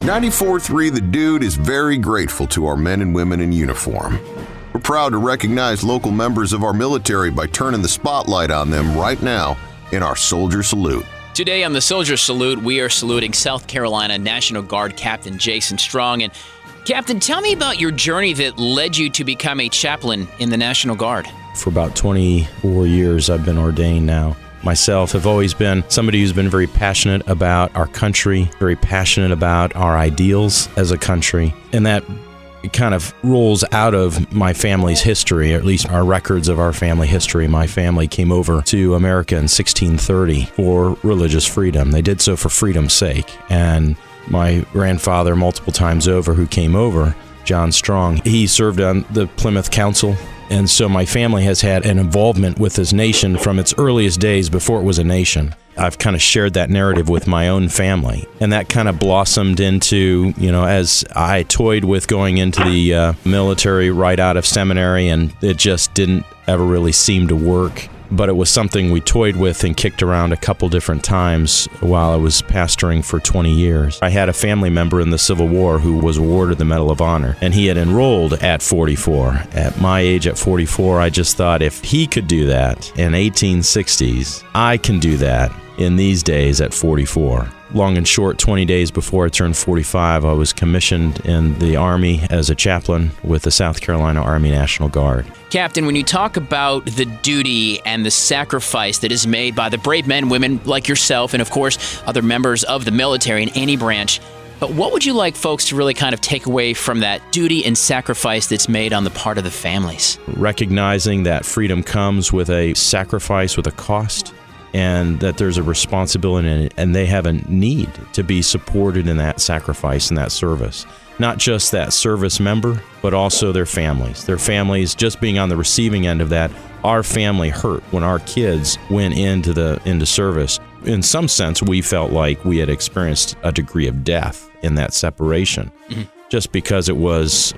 94.3 The Dude is very grateful to our men and women in uniform. We're proud to recognize local members of our military by turning the spotlight on them right now in our Soldier Salute. Today on the Soldier Salute, we are saluting South Carolina National Guard Captain Jason Strong. And Captain, tell me about your journey that led you to become a chaplain in the National Guard. For about 24 years, I've been ordained now. Myself have always been somebody who's been very passionate about our country, very passionate about our ideals as a country, and that kind of rolls out of my family's history, or at least our records of our family history. My family came over to America in 1630 for religious freedom. They did so for freedom's sake, and my grandfather, multiple times over, who came over, John Strong, he served on the Plymouth Council. And so my family has had an involvement with this nation from its earliest days before it was a nation. I've kind of shared that narrative with my own family. And that kind of blossomed into, as I toyed with going into the military right out of seminary, and it just didn't ever really seem to work. But it was something we toyed with and kicked around a couple different times while I was pastoring for 20 years. I had a family member in the Civil War who was awarded the Medal of Honor, and he had enrolled at 44. At my age, at 44, I just thought, if he could do that in 1860s, I can do that in these days at 44. Long and short, 20 days before I turned 45, I was commissioned in the Army as a chaplain with the South Carolina Army National Guard. Captain, when you talk about the duty and the sacrifice that is made by the brave men and women like yourself and, of course, other members of the military in any branch, but what would you like folks to really kind of take away from that duty and sacrifice that's made on the part of the families? Recognizing that freedom comes with a sacrifice, with a cost, and that there's a responsibility in it, and they have a need to be supported in that sacrifice and that service. Not just that service member, but also their families. Their families just being on the receiving end of that. Our family hurt when our kids went into service. In some sense, we felt like we had experienced a degree of death in that separation. Mm-hmm. Just because there was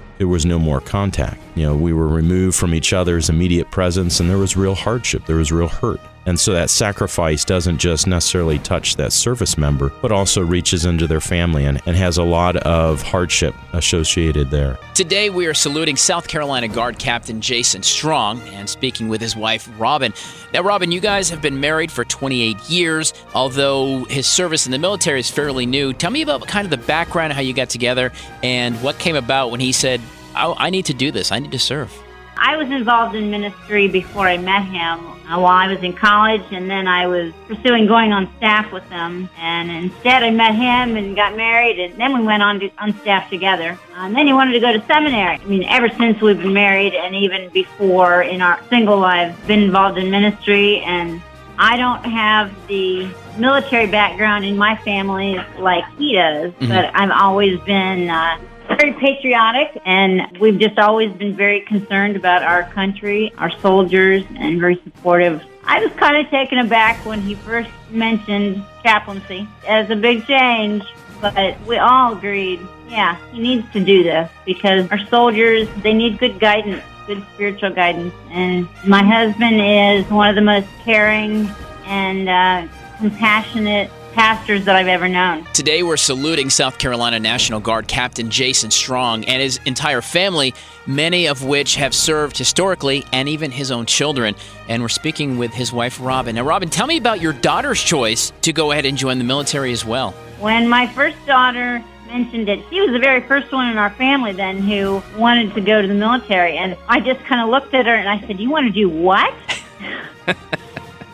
no more contact. We were removed from each other's immediate presence, and there was real hardship, there was real hurt. And so that sacrifice doesn't just necessarily touch that service member, but also reaches into their family and has a lot of hardship associated there. Today we are saluting South Carolina Guard Captain Jason Strong and speaking with his wife, Robin. Now, Robin, you guys have been married for 28 years, although his service in the military is fairly new. Tell me about kind of the background of how you got together and what came about when he said, I need to do this, I need to serve. I was involved in ministry before I met him while I was in college, and then I was pursuing going on staff with him. And instead I met him and got married, and then we went on staff together. And then he wanted to go to seminary. Ever since we've been married, and even before in our single lives, been involved in ministry. And I don't have the military background in my family like he does, but I've always been very patriotic, and we've just always been very concerned about our country, our soldiers, and very supportive. I was kind of taken aback when he first mentioned chaplaincy as a big change, but we all agreed, yeah, he needs to do this because our soldiers, they need good guidance, good spiritual guidance. And my husband is one of the most caring and compassionate pastors that I've ever known. Today we're saluting South Carolina National Guard Captain Jason Strong and his entire family, many of which have served historically, and even his own children. And we're speaking with his wife, Robin. Now, Robin, tell me about your daughter's choice to go ahead and join the military as well. When my first daughter mentioned it, she was the very first one in our family then who wanted to go to the military. And I just kind of looked at her and I said, you want to do what?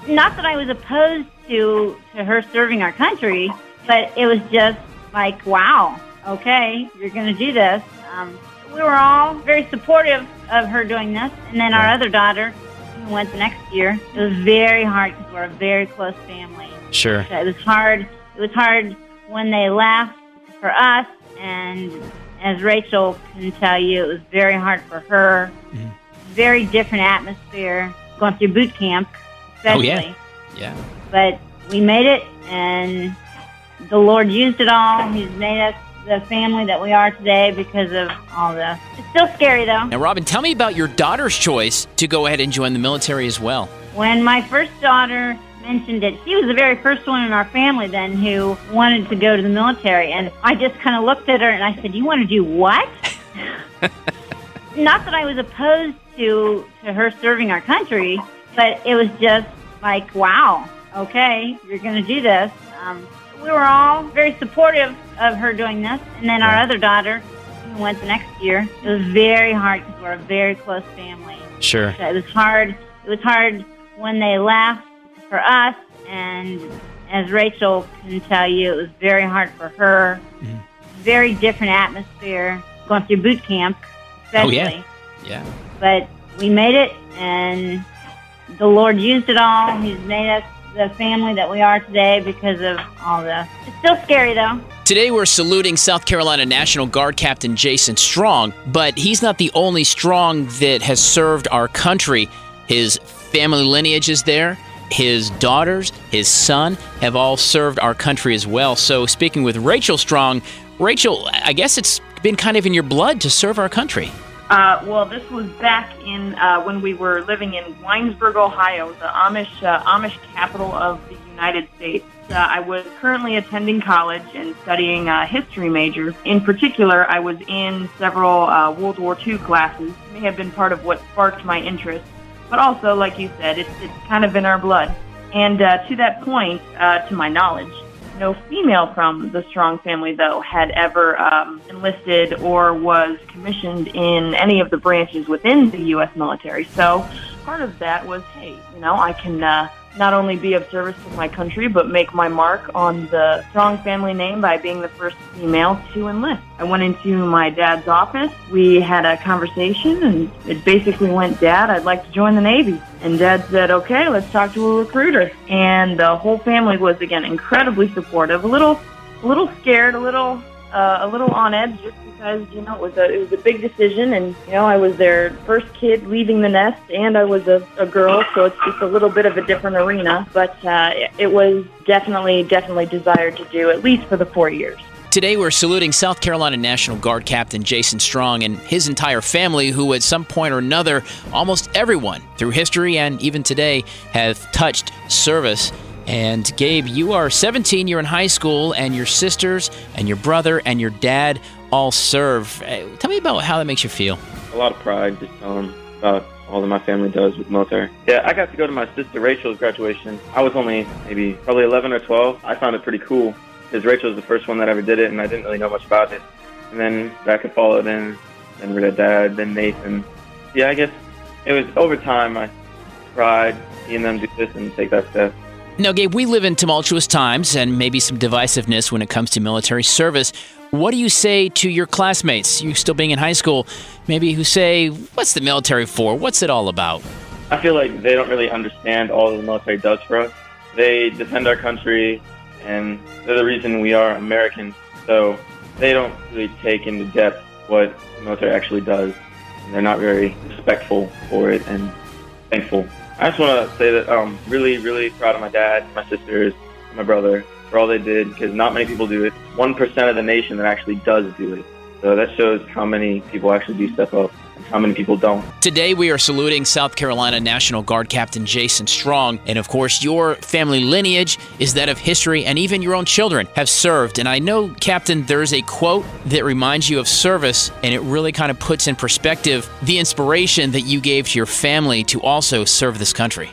Not that I was opposed to her serving our country, but it was just like, wow, okay, you're going to do this. We were all very supportive of her doing this. And then our other daughter, who went the next year, it was very hard because we're a very close family. Sure. So it was hard. It was hard when they left for us. And as Rachel can tell you, it was very hard for her. Mm-hmm. Very different atmosphere, going through boot camp, especially. Oh, yeah. But we made it, and the Lord used it all. He's made us the family that we are today because of all this. It's still scary, though. Now, Robin, tell me about your daughter's choice to go ahead and join the military as well. When my first daughter mentioned it. She was the very first one in our family then who wanted to go to the military. And I just kind of looked at her and I said, "You want to do what?" Not that I was opposed to her serving our country, but it was just like, wow, okay, you're going to do this. We were all very supportive of her doing this. And then our other daughter, who went the next year, it was very hard because we're a very close family. Sure. So it was hard. It was hard when they left for us, and as Rachel can tell you, it was very hard for her. Mm-hmm. Very different atmosphere, going through boot camp, especially. Oh, yeah. But we made it, and the Lord used it all. He's made us the family that we are today because of all this. It's still scary, though. Today we're saluting South Carolina National Guard Captain Jason Strong, but he's not the only Strong that has served our country. His family lineage is there. His daughters, his son, have all served our country as well. So speaking with Rachel Strong, Rachel, I guess it's been kind of in your blood to serve our country. Well, this was back in when we were living in Winesburg, Ohio, the Amish capital of the United States. I was currently attending college and studying a history major. In particular, I was in several World War II classes. It may have been part of what sparked my interest. But also, like you said, it's kind of in our blood. And to that point, to my knowledge, no female from the Strong family, though, had ever enlisted or was commissioned in any of the branches within the U.S. military. So part of that was, hey, I can not only be of service to my country, but make my mark on the Strong family name by being the first female to enlist. I went into my dad's office. We had a conversation, and it basically went, "Dad, I'd like to join the Navy." And Dad said, "Okay, let's talk to a recruiter." And the whole family was, again, incredibly supportive, a little scared, a little on edge, just because, it was a big decision, and, I was their first kid leaving the nest, and I was a girl, so it's just a little bit of a different arena, but it was definitely desired to do, at least for the 4 years. Today we're saluting South Carolina National Guard Captain Jason Strong and his entire family, who at some point or another, almost everyone through history and even today, have touched service. And Gabe, you are 17, you're in high school, and your sisters and your brother and your dad all serve. Tell me about how that makes you feel. A lot of pride, just about all that my family does with the military. Yeah, I got to go to my sister Rachel's graduation. I was only probably 11 or 12. I found it pretty cool because Rachel was the first one that ever did it, and I didn't really know much about it. And then Rebecca followed in, then her dad, then Nathan. Yeah, I guess it was over time I pride seeing them do this and take that step. Now, Gabe, we live in tumultuous times and maybe some divisiveness when it comes to military service. What do you say to your classmates, you still being in high school, maybe who say, "What's the military for? What's it all about?" I feel like they don't really understand all that the military does for us. They defend our country, and they're the reason we are Americans. So they don't really take into depth what the military actually does. And they're not very respectful for it and thankful. I just want to say that I'm really, really proud of my dad, my sisters, and my brother for all they did, because not many people do it. 1% of the nation that actually does do it. So that shows how many people actually do step up and how many people don't. Today we are saluting South Carolina National Guard Captain Jason Strong. And of course, your family lineage is that of history, and even your own children have served. And I know, Captain, there's a quote that reminds you of service, and it really kind of puts in perspective the inspiration that you gave to your family to also serve this country.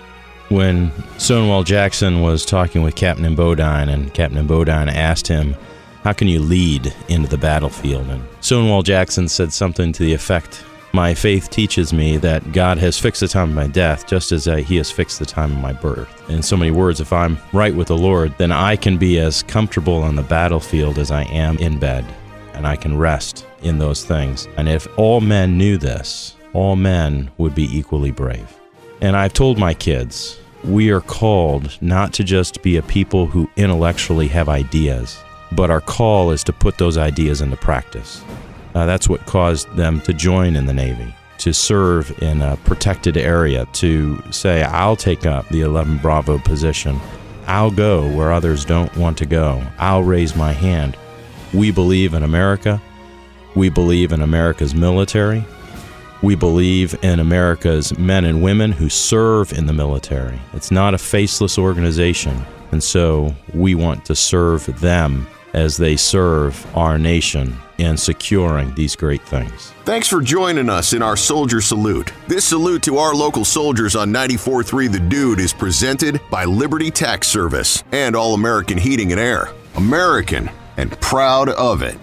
When Stonewall Jackson was talking with Captain Bodine, and Captain Bodine asked him, "How can you lead into the battlefield?" And Stonewall Jackson said something to the effect, "My faith teaches me that God has fixed the time of my death just as he has fixed the time of my birth." In so many words, if I'm right with the Lord, then I can be as comfortable on the battlefield as I am in bed, and I can rest in those things. And if all men knew this, all men would be equally brave. And I've told my kids, we are called not to just be a people who intellectually have ideas, but our call is to put those ideas into practice. That's what caused them to join in the Navy, to serve in a protected area, to say, I'll take up the 11 Bravo position. I'll go where others don't want to go. I'll raise my hand. We believe in America. We believe in America's military. We believe in America's men and women who serve in the military. It's not a faceless organization, and so we want to serve them as they serve our nation in securing these great things. Thanks for joining us in our Soldier Salute. This salute to our local soldiers on 94.3 The Dude is presented by Liberty Tax Service and All American Heating and Air. American and proud of it.